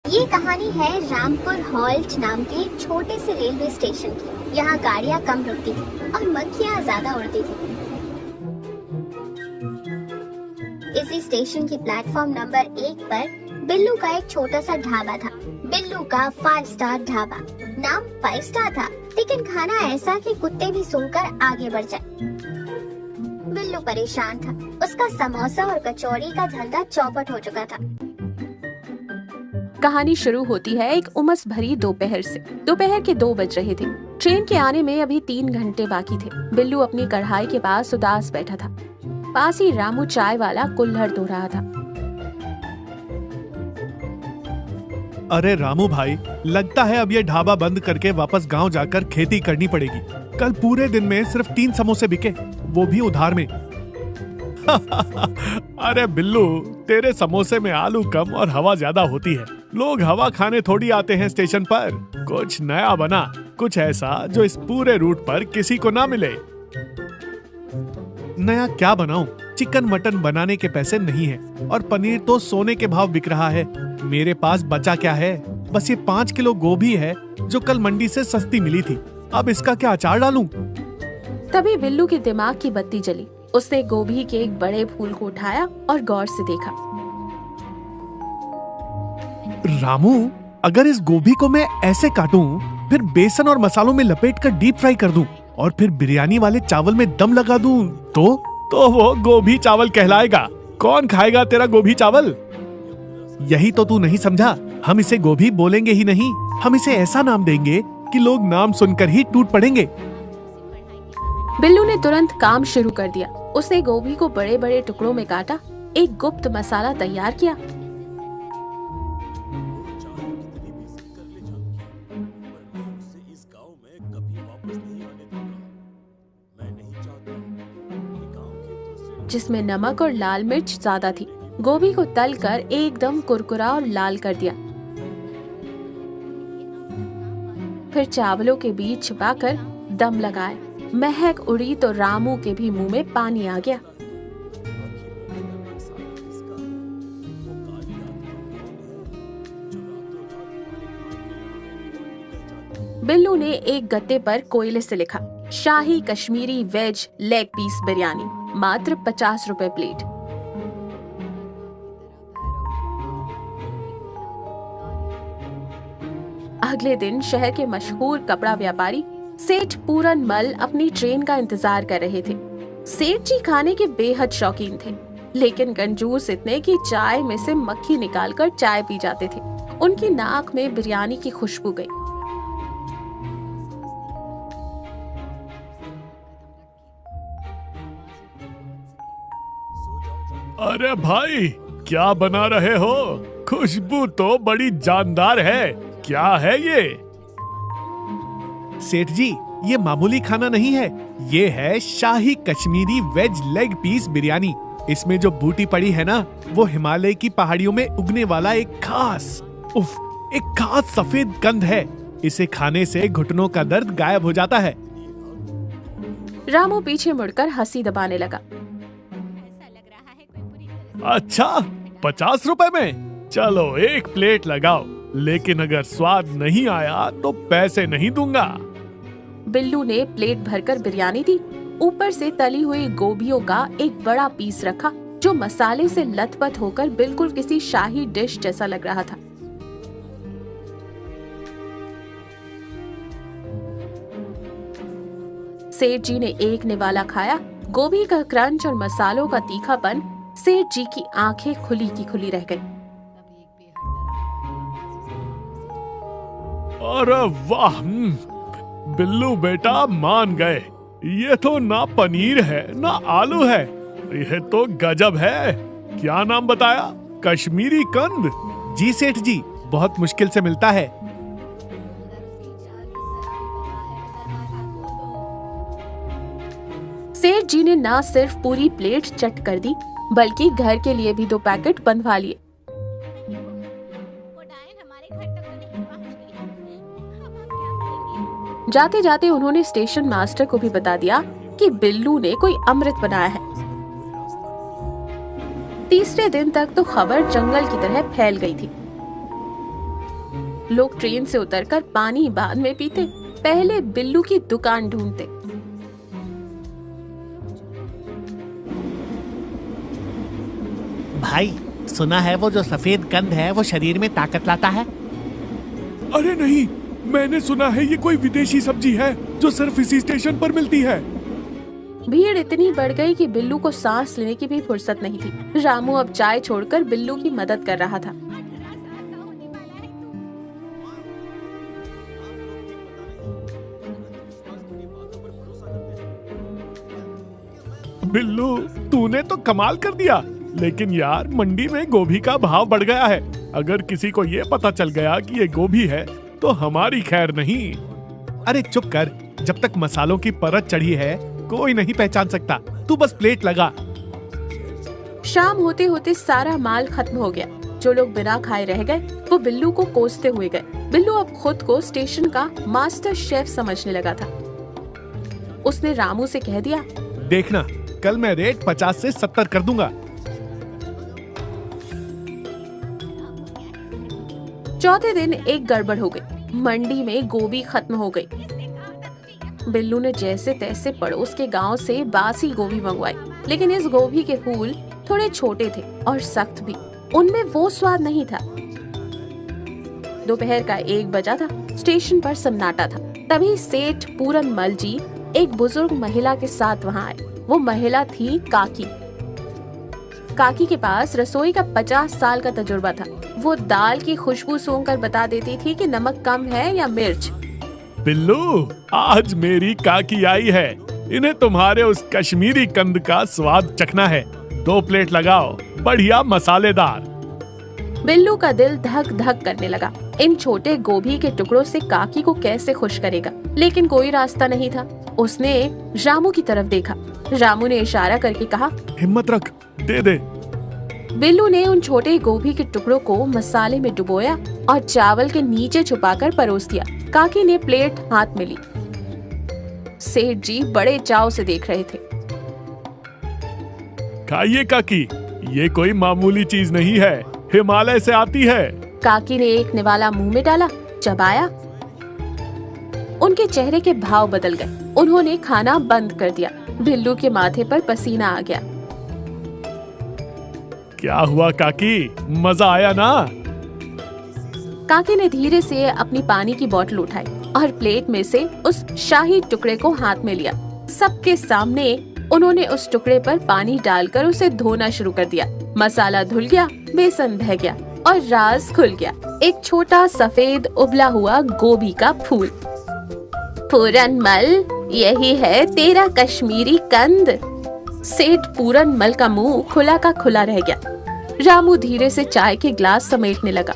ये कहानी है रामपुर हॉल्ट नाम के एक छोटे से रेलवे स्टेशन की। यहाँ गाड़ियाँ कम रुकती थी और मक्खियाँ ज्यादा उड़ती थी। इसी स्टेशन की प्लेटफॉर्म नंबर 1 पर बिल्लू का एक छोटा सा ढाबा था। बिल्लू का 5 स्टार ढाबा। नाम 5 स्टार था, लेकिन खाना ऐसा कि कुत्ते भी सूंघकर आगे बढ़ जाए। बिल्लू परेशान था। उसका समोसा और कचौड़ी का धंधा चौपट हो चुका था। कहानी शुरू होती है एक उमस भरी दोपहर से। दोपहर के 2 बज रहे थे। ट्रेन के आने में अभी 3 घंटे बाकी थे। बिल्लू अपनी कढ़ाई के पास उदास बैठा था। पास ही रामू चाय वाला कुल्हड़ धो रहा था। अरे रामू भाई, लगता है अब ये ढाबा बंद करके वापस गांव जाकर खेती करनी पड़ेगी। कल पूरे दिन में सिर्फ 3 समोसे बिके, वो भी उधार में। अरे बिल्लू, तेरे समोसे में आलू कम और हवा ज्यादा होती है। लोग हवा खाने थोड़ी आते हैं स्टेशन पर। कुछ नया बना, कुछ ऐसा जो इस पूरे रूट पर किसी को ना मिले। नया क्या बनाऊं? चिकन मटन बनाने के पैसे नहीं है और पनीर तो सोने के भाव बिक रहा है। मेरे पास बचा क्या है? बस ये 5 किलो गोभी है जो कल मंडी से सस्ती मिली थी। अब इसका क्या अचार डालूं? तभी बिल्लू के दिमाग की बत्ती जली। उसने गोभी के एक बड़े फूल को उठाया और गौर से देखा। रामू, अगर इस गोभी को मैं ऐसे काटूं, फिर बेसन और मसालों में लपेट कर डीप फ्राई कर दूं और फिर बिरयानी वाले चावल में दम लगा दूं, तो वो गोभी चावल कहलाएगा। कौन खाएगा तेरा गोभी चावल? यही तो तू नहीं समझा। हम इसे गोभी बोलेंगे ही नहीं, हम इसे ऐसा नाम देंगे कि लोग नाम सुनकर ही टूट पड़ेंगे। बिल्लू ने तुरंत काम शुरू कर दिया। उसने गोभी को बड़े बड़े टुकड़ों में काटा, एक गुप्त मसाला तैयार किया। जिसमें नमक और लाल मिर्च ज्यादा थी। गोभी को तलकर एकदम कुरकुरा और लाल कर दिया। फिर चावलों के बीच छिपाकर दम लगाया। महक उड़ी तो रामू के भी मुंह में पानी आ गया। बिल्लू ने एक गत्ते पर कोयले से लिखा, शाही Kashmiri veg leg piece biryani, मात्र 50 रुपए प्लेट। अगले दिन शहर के मशहूर कपड़ा व्यापारी सेठ पूरन मल अपनी ट्रेन का इंतजार कर रहे थे। सेठ जी खाने के बेहद शौकीन थे, लेकिन कंजूस इतने कि चाय में से मक्खी निकालकर चाय पी जाते थे। उनकी नाक में बिरयानी की खुशबू गई। अरे भाई, क्या बना रहे हो? खुशबू तो बड़ी जानदार है। क्या है ये? सेठ जी, ये मामूली खाना नहीं है, ये है शाही Kashmiri veg leg piece biryani. इसमें जो बूटी पड़ी है ना, वो हिमालय की पहाड़ियों में उगने वाला एक खास सफेद कंद है। इसे खाने से घुटनों का दर्द गायब हो जाता है। रामू पीछे मुड़कर हंसी दबाने लगा। अच्छा, 50 रुपए में? चलो एक प्लेट लगाओ, लेकिन अगर स्वाद नहीं आया तो पैसे नहीं दूंगा। बिल्लू ने प्लेट भरकर बिरयानी दी। ऊपर से तली हुई गोभियों का एक बड़ा पीस रखा, जो मसाले से लथपथ होकर बिल्कुल किसी शाही डिश जैसा लग रहा था। सेठ जी ने एक निवाला खाया। गोभी का क्रंच और मसालों का तीखापन, सेठ जी की आंखें खुली की खुली रह गई। अरे वाह, बिल्लू बेटा मान गए। ये तो ना पनीर है ना आलू है, यह तो गजब है। क्या नाम बताया? कश्मीरी कंद? जी सेठ जी, बहुत मुश्किल से मिलता है। सेठ जी ने ना सिर्फ पूरी प्लेट चट कर दी, बल्कि घर के लिए भी 2 पैकेट बंधवा लिए। जाते जाते उन्होंने स्टेशन मास्टर को भी बता दिया कि बिल्लू ने कोई अमृत बनाया है। तीसरे दिन तक तो खबर जंगल की तरह फैल गई थी। लोग ट्रेन से उतरकर पानी बाद में पीते, पहले बिल्लू की दुकान ढूंढते। भाई, सुना है वो जो सफेद कंद है वो शरीर में ताकत लाता है। अरे नहीं, मैंने सुना है ये कोई विदेशी सब्जी है जो सिर्फ इसी स्टेशन पर मिलती है। भीड़ इतनी बढ़ गई कि बिल्लू को सांस लेने की भी फुर्सत नहीं थी। रामू अब चाय छोड़कर बिल्लू की मदद कर रहा था। बिल्लू, तूने तो कमाल कर दिया। लेकिन यार, मंडी में गोभी का भाव बढ़ गया है। अगर किसी को ये पता चल गया कि ये गोभी है तो हमारी खैर नहीं। अरे चुप कर, जब तक मसालों की परत चढ़ी है कोई नहीं पहचान सकता। तू बस प्लेट लगा। शाम होते होते सारा माल खत्म हो गया। जो लोग बिना खाए रह गए वो बिल्लू को कोसते हुए गए। बिल्लू अब खुद को स्टेशन का मास्टर शेफ समझने लगा था। उसने रामू से कह दिया, देखना, कल मैं रेट 50 से 70 कर दूंगा। चौथे दिन एक गड़बड़ हो गई। मंडी में गोभी खत्म हो गई। बिल्लू ने जैसे तैसे पड़ोस के गांव से बासी गोभी मंगवाई, लेकिन इस गोभी के फूल थोड़े छोटे थे और सख्त भी। उनमें वो स्वाद नहीं था। दोपहर का 1 बजा था। स्टेशन पर सन्नाटा था। तभी सेठ पूरन मल जी एक बुजुर्ग महिला के साथ वहां आए। वो महिला थी काकी। काकी के पास रसोई का 50 साल का तजुर्बा था। वो दाल की खुशबू सूंघकर बता देती थी कि नमक कम है या मिर्च। बिल्लू, आज मेरी काकी आई है। इन्हें तुम्हारे उस कश्मीरी कंद का स्वाद चखना है। 2 प्लेट लगाओ, बढ़िया मसालेदार। बिल्लू का दिल धक धक करने लगा। इन छोटे गोभी के टुकड़ों से काकी को कैसे खुश करेगा, लेकिन कोई रास्ता नहीं था। उसने रामू की तरफ देखा। रामू ने इशारा करके कहा, हिम्मत रख, दे दे। बिल्लू ने उन छोटे गोभी के टुकड़ों को मसाले में डुबोया और चावल के नीचे छुपाकर परोस दिया। काकी ने प्लेट हाथ में ली। सेठ जी बड़े चाव से देख रहे थे। खाइए काकी, ये कोई मामूली चीज नहीं है, हिमालय से आती है। काकी ने एक निवाला मुंह में डाला, चबाया। उनके चेहरे के भाव बदल गए। उन्होंने खाना बंद कर दिया। बिल्लू के माथे पर पसीना आ गया। क्या हुआ काकी, मजा आया ना? काकी ने धीरे से अपनी पानी की बोतल उठाई और प्लेट में से उस शाही टुकड़े को हाथ में लिया। सबके सामने उन्होंने उस टुकड़े पर पानी डालकर उसे धोना शुरू कर दिया। मसाला धुल गया, बेसन बह गया और राज खुल गया। एक छोटा सफेद उबला हुआ गोभी का फूल। पूरनमल, यही है तेरा कश्मीरी कंद। सेठ पूरनमल का मुंह खुला का खुला रह गया। रामू धीरे से चाय के ग्लास समेटने लगा।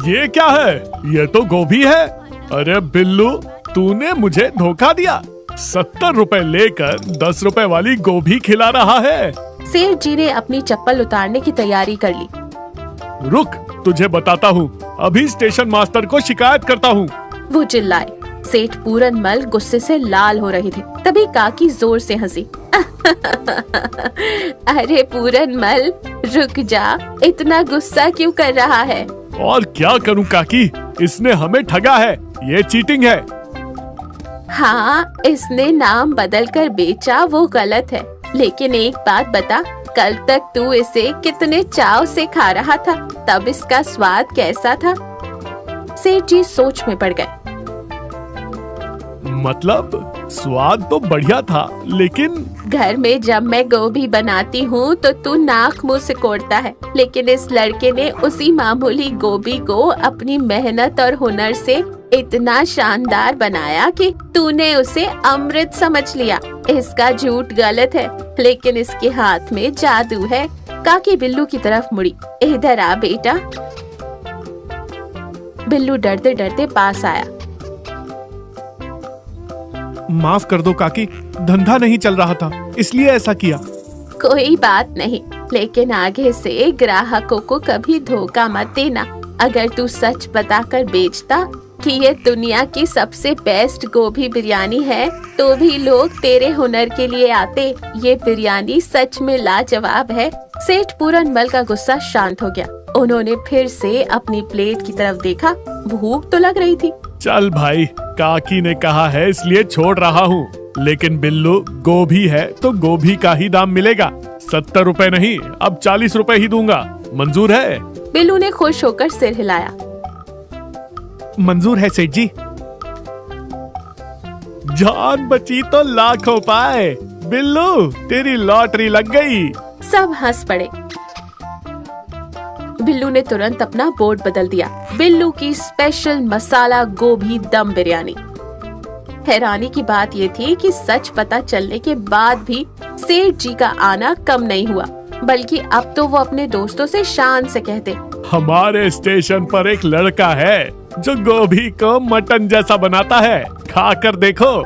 ये क्या है? ये तो गोभी है। अरे बिल्लू, तूने मुझे धोखा दिया। 70 रुपए लेकर 10 रुपए वाली गोभी खिला रहा है। सेठ जी ने अपनी चप्पल उतारने की तैयारी कर ली। रुक, तुझे बताता हूँ। अभी स्टेशन मास्टर को शिकायत करता हूँ। वो चिल्लाए। सेठ पूरनमल गुस्से से लाल हो रहे थे। तभी काकी जोर से हंसी। अरे पूरनमल, रुक जा, इतना गुस्सा क्यों कर रहा है? और क्या करूं काकी, इसने हमें ठगा है। ये चीटिंग है। हाँ, इसने नाम बदल कर बेचा वो गलत है, लेकिन एक बात बता, कल तक तू इसे कितने चाव से खा रहा था, तब इसका स्वाद कैसा था? सेठ जी सोच में पड़ गए। मतलब स्वाद तो बढ़िया था, लेकिन घर में जब मैं गोभी बनाती हूँ तो तू नाक मुंह सिकोड़ता है, लेकिन इस लड़के ने उसी मामूली गोभी को अपनी मेहनत और हुनर से इतना शानदार बनाया कि तूने उसे अमृत समझ लिया। इसका झूठ गलत है, लेकिन इसके हाथ में जादू है। काकी बिल्लू की तरफ मुड़ी। इधर आ बेटा। बिल्लू डरते डरते पास आया। माफ कर दो काकी, धंधा नहीं चल रहा था, इसलिए ऐसा किया। कोई बात नहीं, लेकिन आगे से ग्राहकों को कभी धोखा मत देना। अगर तू सच बताकर बेचता कि ये दुनिया की सबसे बेस्ट गोभी बिरयानी है, तो भी लोग तेरे हुनर के लिए आते। ये बिरयानी सच में लाजवाब है। सेठ पूरनमल का गुस्सा शांत हो गया। उन्होंने फिर से अपनी प्लेट की तरफ देखा। भूख तो लग रही थी। चल भाई, काकी ने कहा है इसलिए छोड़ रहा हूँ, लेकिन बिल्लू गोभी है तो गोभी का ही दाम मिलेगा। 70 रुपए नहीं, अब 40 रुपए ही दूंगा। मंजूर है? बिल्लू ने खुश होकर सिर हिलाया। मंजूर है सेठ जी। जान बची तो लाखों पाए। बिल्लू, तेरी लॉटरी लग गई। सब हंस पड़े। बिल्लू ने तुरंत अपना बोर्ड बदल दिया। बिल्लू की स्पेशल मसाला गोभी दम बिरयानी। हैरानी की बात ये थी कि सच पता चलने के बाद भी सेठ जी का आना कम नहीं हुआ, बल्कि अब तो वो अपने दोस्तों से शान से कहते, हमारे स्टेशन पर एक लड़का है जो गोभी को मटन जैसा बनाता है, खाकर देखो।